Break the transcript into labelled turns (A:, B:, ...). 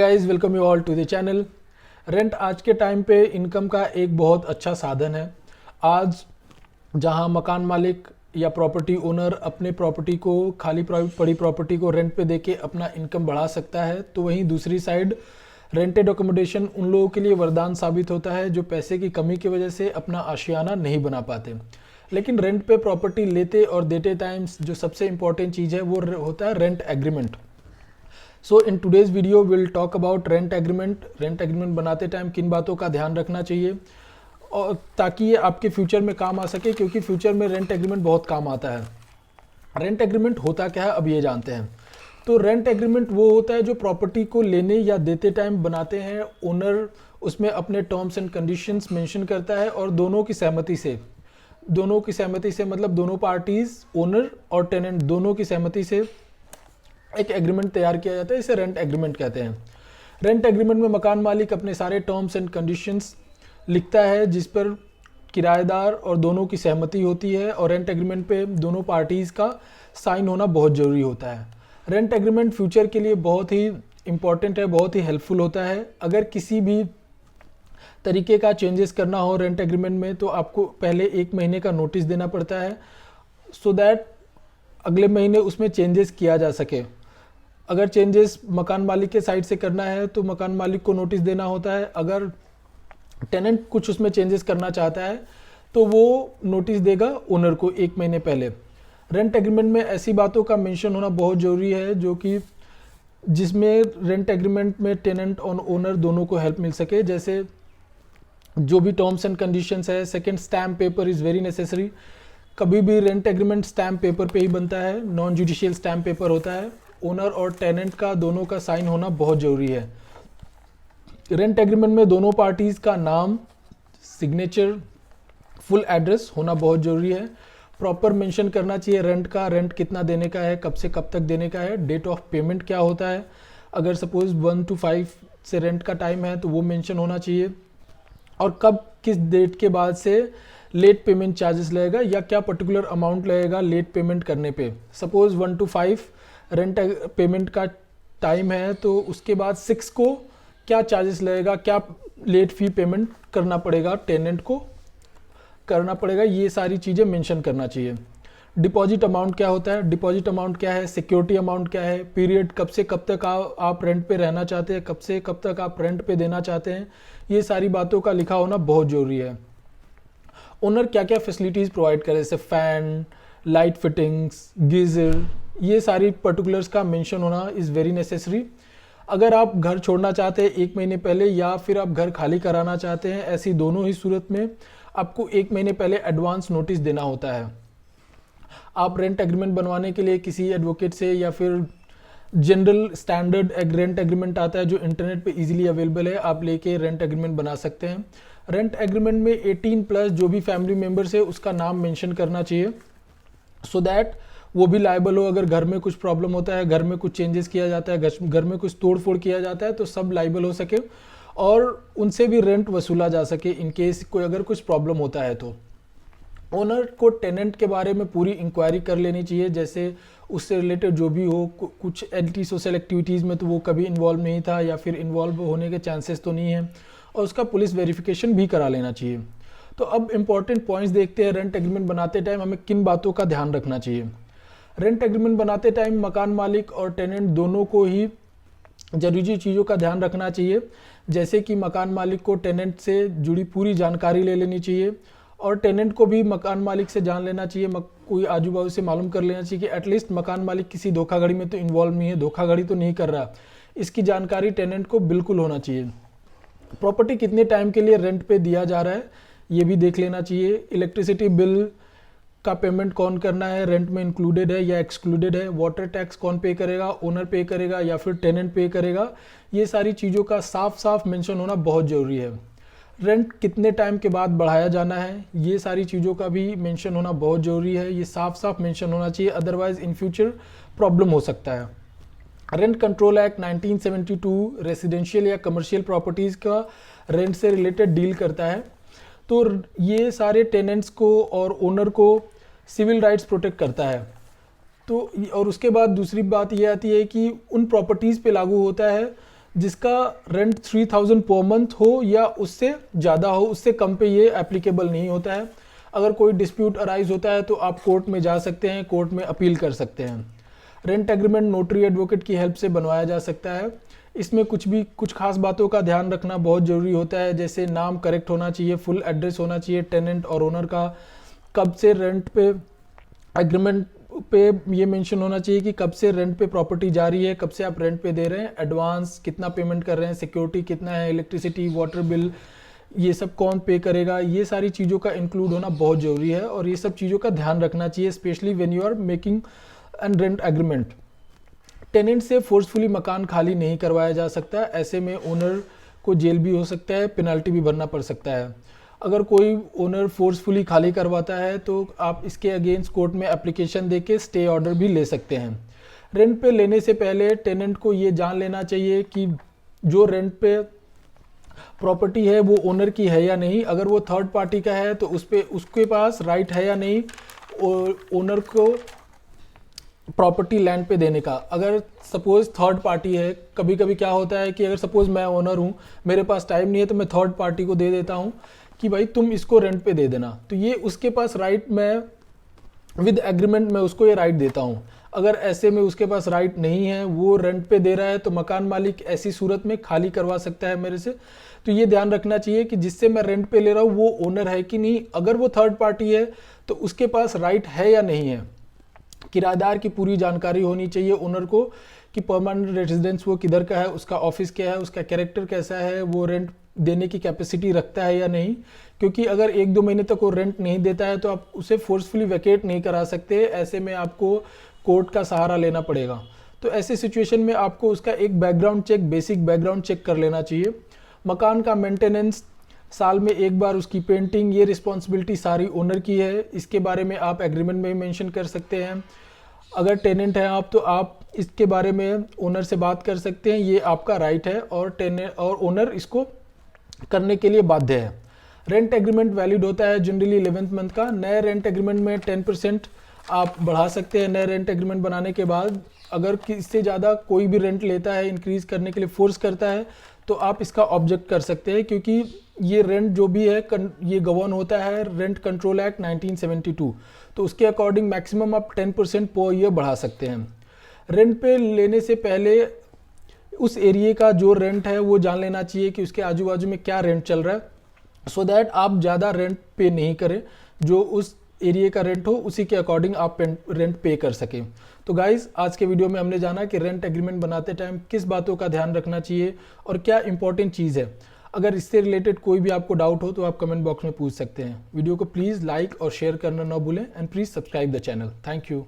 A: Guys welcome you all to the channel. Rent आज के time पे इनकम का एक बहुत अच्छा साधन है। आज जहां मकान मालिक या प्रॉपर्टी ओनर अपने प्रॉपर्टी को खाली पड़ी प्रॉपर्टी को रेंट पे देके अपना इनकम बढ़ा सकता है, तो वहीं दूसरी साइड रेंटेड अकोमोडेशन उन लोगों के लिए वरदान साबित होता है जो पैसे की कमी की वजह से अपना आशियाना नहीं बना पाते। लेकिन रेंट पे प्रॉपर्टी लेते और देते टाइम्स जो सबसे इंपॉर्टेंट चीज़ है वो होता है rent agreement. So in today's video will talk about rent agreement. Rent agreement बनाते टाइम किन बातों का ध्यान रखना चाहिए और ताकि ये आपके फ्यूचर में काम आ सके, क्योंकि फ्यूचर में रेंट एग्रीमेंट बहुत काम आता है। रेंट एग्रीमेंट होता क्या है अब ये जानते हैं। तो रेंट एग्रीमेंट वो होता है जो प्रॉपर्टी को लेने या देते टाइम बनाते हैं ओनर, उसमें अपने टर्म्स एंड कंडीशंस मेंशन करता है और दोनों की सहमति से मतलब दोनों पार्टीज ओनर और टेनेंट दोनों की सहमति से एक एग्रीमेंट तैयार किया जाता है। इसे रेंट एग्रीमेंट कहते हैं। रेंट एग्रीमेंट में मकान मालिक अपने सारे टर्म्स एंड कंडीशंस लिखता है जिस पर किराएदार और दोनों की सहमति होती है, और रेंट एग्रीमेंट पे दोनों पार्टीज़ का साइन होना बहुत ज़रूरी होता है। रेंट एग्रीमेंट फ्यूचर के लिए बहुत ही इंपॉर्टेंट है, बहुत ही हेल्पफुल होता है। अगर किसी भी तरीके का चेंजेस करना हो रेंट एग्रीमेंट में तो आपको पहले 1 महीने का नोटिस देना पड़ता है, सो दैट अगले महीने उसमें चेंजेस किया जा सके। अगर चेंजेस मकान मालिक के साइड से करना है तो मकान मालिक को नोटिस देना होता है। अगर टेनेंट कुछ उसमें चेंजेस करना चाहता है तो वो नोटिस देगा ओनर को 1 महीने पहले। रेंट एग्रीमेंट में ऐसी बातों का मेंशन होना बहुत ज़रूरी है जो कि जिसमें रेंट एग्रीमेंट में टेनेंट और ओनर दोनों को हेल्प मिल सके। जैसे जो भी टर्म्स एंड कंडीशंस है, second stamp paper is very necessary. कभी भी रेंट एग्रीमेंट स्टैम्प पेपर पे ही बनता है, नॉन जुडिशियल स्टैम्प पेपर होता है। ओनर और टेनेंट का दोनों का साइन होना बहुत ज़रूरी है। रेंट एग्रीमेंट में दोनों पार्टीज़ का नाम, सिग्नेचर, फुल एड्रेस होना बहुत ज़रूरी है। प्रॉपर मेंशन करना चाहिए रेंट का, रेंट कितना देने का है, कब से कब तक देने का है, डेट ऑफ पेमेंट क्या होता है। अगर सपोज 1 to 5 से रेंट का टाइम है तो वो मेंशन होना चाहिए, और कब किस डेट के बाद से लेट पेमेंट चार्जेस लगेगा या क्या पर्टिकुलर अमाउंट लगेगा लेट पेमेंट करने पे। सपोज 1 to 5 रेंट पेमेंट का टाइम है तो उसके बाद 6 को क्या चार्जेस लगेगा, क्या लेट फी पेमेंट करना पड़ेगा, टेनेंट को करना पड़ेगा, ये सारी चीज़ें मेंशन करना चाहिए। डिपॉजिट अमाउंट क्या होता है, डिपॉजिट अमाउंट क्या है, सिक्योरिटी अमाउंट क्या है, पीरियड कब से कब तक आप रेंट पे रहना चाहते हैं, कब से कब तक आप रेंट पे देना चाहते हैं, ये सारी बातों का लिखा होना बहुत ज़रूरी है। ओनर क्या क्या फैसिलिटीज़ प्रोवाइड करे, जैसे फ़ैन, लाइट फिटिंग्स, गीज़र, ये सारी पर्टिकुलर्स का मेंशन होना इज़ वेरी नेसेसरी। अगर आप घर छोड़ना चाहते हैं 1 महीने पहले या फिर आप घर खाली कराना चाहते हैं, ऐसी दोनों ही सूरत में आपको 1 महीने पहले एडवांस नोटिस देना होता है। आप रेंट एग्रीमेंट बनवाने के लिए किसी एडवोकेट से या फिर जनरल स्टैंडर्ड रेंट एग्रीमेंट आता है जो इंटरनेट पे इजीली अवेलेबल है, आप लेके रेंट एग्रीमेंट बना सकते हैं। रेंट एग्रीमेंट में 18+ जो भी फैमिली मेम्बर्स है उसका नाम मेंशन करना चाहिए, सो दैट वो भी लायबल हो। अगर घर में कुछ प्रॉब्लम होता है, घर में कुछ चेंजेस किया जाता है, घर में कुछ तोड़ फोड़ किया जाता है तो सब लायबल हो सके और उनसे भी रेंट वसूला जा सके इन केस कोई अगर कुछ प्रॉब्लम होता है तो। ओनर को टेनेंट के बारे में पूरी इंक्वायरी कर लेनी चाहिए, जैसे उससे रिलेटेड जो भी हो, कुछ एंटी सोशल एक्टिविटीज़ में तो वो कभी इन्वॉल्व नहीं था या फिर इन्वॉल्व होने के चांसेस तो नहीं है, और उसका पुलिस वेरिफिकेशन भी करा लेना चाहिए। तो अब इम्पॉर्टेंट पॉइंट्स देखते हैं। रेंट एग्रीमेंट बनाते टाइम हमें किन बातों का ध्यान रखना चाहिए। रेंट एग्रीमेंट बनाते टाइम मकान मालिक और टेनेंट दोनों को ही जरूरी चीज़ों का ध्यान रखना चाहिए, जैसे कि मकान मालिक को टेनेंट से जुड़ी पूरी जानकारी ले लेनी चाहिए और टेनेंट को भी मकान मालिक से जान लेना चाहिए, कोई आजू बाजू से मालूम कर लेना चाहिए कि एटलीस्ट मकान मालिक किसी धोखाधड़ी में तो इन्वॉल्व नहीं है, धोखाधड़ी तो नहीं कर रहा, इसकी जानकारी टेनेंट को बिल्कुल होना चाहिए। प्रॉपर्टी कितने टाइम के लिए रेंट पे दिया जा रहा है ये भी देख लेना चाहिए। इलेक्ट्रिसिटी बिल का पेमेंट कौन करना है, रेंट में इंक्लूडेड है या एक्सक्लूडेड है, वाटर टैक्स कौन पे करेगा, ओनर पे करेगा या फिर टेनेंट पे करेगा, ये सारी चीज़ों का साफ साफ मेंशन होना बहुत ज़रूरी है। रेंट कितने टाइम के बाद बढ़ाया जाना है, ये सारी चीज़ों का भी मेंशन होना बहुत ज़रूरी है। ये साफ साफ मेंशन होना चाहिए, अदरवाइज इन फ्यूचर प्रॉब्लम हो सकता है। रेंट कंट्रोल एक्ट 1972 रेसिडेंशियल या कमर्शियल प्रॉपर्टीज़ का रेंट से रिलेटेड डील करता है। तो ये सारे टेनेंट्स को और ओनर को सिविल राइट्स प्रोटेक्ट करता है। तो और उसके बाद दूसरी बात ये आती है कि उन प्रॉपर्टीज़ पे लागू होता है जिसका रेंट 3000 पर मंथ हो या उससे ज़्यादा हो, उससे कम पे ये एप्लीकेबल नहीं होता है। अगर कोई डिस्प्यूट अराइज होता है तो आप कोर्ट में जा सकते हैं, कोर्ट में अपील कर सकते हैं। रेंट एग्रीमेंट नोटरी एडवोकेट की हेल्प से बनवाया जा सकता है। इसमें कुछ खास बातों का ध्यान रखना बहुत ज़रूरी होता है, जैसे नाम करेक्ट होना चाहिए, फुल एड्रेस होना चाहिए टेनेंट और ओनर का, कब से रेंट पे एग्रीमेंट पे ये मेंशन होना चाहिए कि कब से रेंट पे प्रॉपर्टी जा रही है, कब से आप रेंट पे दे रहे हैं, एडवांस कितना पेमेंट कर रहे हैं, सिक्योरिटी कितना है, इलेक्ट्रिसिटी वाटर बिल ये सब कौन पे करेगा, ये सारी चीज़ों का इंक्लूड होना बहुत ज़रूरी है और ये सब चीज़ों का ध्यान रखना चाहिए, specially when you are making an rent agreement. Tenant से फोर्सफुली मकान खाली नहीं करवाया जा सकता, ऐसे में ओनर को जेल भी हो सकता है, पेनल्टी भी भरना पड़ सकता है। अगर कोई ओनर फोर्सफुली खाली करवाता है तो आप इसके अगेंस्ट कोर्ट में एप्लीकेशन देके स्टे ऑर्डर भी ले सकते हैं। रेंट पे लेने से पहले टेनेंट को ये जान लेना चाहिए कि जो रेंट पे प्रॉपर्टी है वो ओनर की है या नहीं। अगर वो थर्ड पार्टी का है तो उसके पास राइट है या नहीं ओनर को प्रॉपर्टी लैंड पे देने का। अगर सपोज थर्ड पार्टी है, कभी कभी क्या होता है कि अगर सपोज मैं ओनर हूँ, मेरे पास टाइम नहीं है तो मैं थर्ड पार्टी को दे देता हूँ कि भाई तुम इसको रेंट पे दे देना, तो ये उसके पास राइट, मैं विद एग्रीमेंट में उसको ये राइट देता हूँ। अगर ऐसे में उसके पास राइट नहीं है, वो रेंट पे दे रहा है, तो मकान मालिक ऐसी सूरत में खाली करवा सकता है मेरे से। तो ये ध्यान रखना चाहिए कि जिससे मैं रेंट पे ले रहा हूँ वो ओनर है कि नहीं। अगर वो थर्ड पार्टी है तो उसके पास राइट है या नहीं है। किराएदार की पूरी जानकारी होनी चाहिए ओनर को कि परमानेंट रेजिडेंस वो किधर का है, उसका ऑफिस क्या है, उसका कैरेक्टर कैसा है, वो रेंट देने की कैपेसिटी रखता है या नहीं। क्योंकि अगर 1-2 महीने तक वो रेंट नहीं देता है तो आप उसे फोर्सफुली वैकेट नहीं करा सकते, ऐसे में आपको कोर्ट का सहारा लेना पड़ेगा। तो ऐसे सिचुएशन में आपको उसका एक background check, basic background check कर लेना चाहिए। मकान का मेंटेनेंस, साल में एक बार उसकी पेंटिंग, ये रिस्पॉन्सिबिलिटी सारी ओनर की है। इसके बारे में आप एग्रीमेंट में ही मेंशन कर सकते हैं। अगर टेनेंट हैं आप तो आप इसके बारे में ओनर से बात कर सकते हैं, ये आपका राइट है और ओनर इसको करने के लिए बाध्य है। रेंट एग्रीमेंट वैलिड होता है जनरली 11th मंथ का। नए रेंट एग्रीमेंट में 10% आप बढ़ा सकते हैं नए रेंट एग्रीमेंट बनाने के बाद। अगर इससे ज़्यादा कोई भी रेंट लेता है, इंक्रीज़ करने के लिए फोर्स करता है, तो आप इसका ऑब्जेक्ट कर सकते हैं, क्योंकि ये रेंट जो भी है ये गवर्न होता है रेंट कंट्रोल एक्ट 1972। तो उसके अकॉर्डिंग मैक्सिमम आप 10% पर ईयर बढ़ा सकते हैं। रेंट पे लेने से पहले उस एरिया का जो रेंट है वो जान लेना चाहिए कि उसके आजू बाजू में क्या रेंट चल रहा है, सो दैट आप ज़्यादा रेंट पे नहीं करें, जो उस एरिया का रेंट हो उसी के अकॉर्डिंग आप रेंट पे कर सकें। तो गाइज, आज के वीडियो में हमने जाना कि रेंट एग्रीमेंट बनाते टाइम किस बातों का ध्यान रखना चाहिए और क्या इंपॉर्टेंट चीज़ है। अगर इससे रिलेटेड कोई भी आपको डाउट हो तो आप कमेंट बॉक्स में पूछ सकते हैं। वीडियो को प्लीज़ लाइक और शेयर करना ना भूलें and please subscribe the channel. Thank you.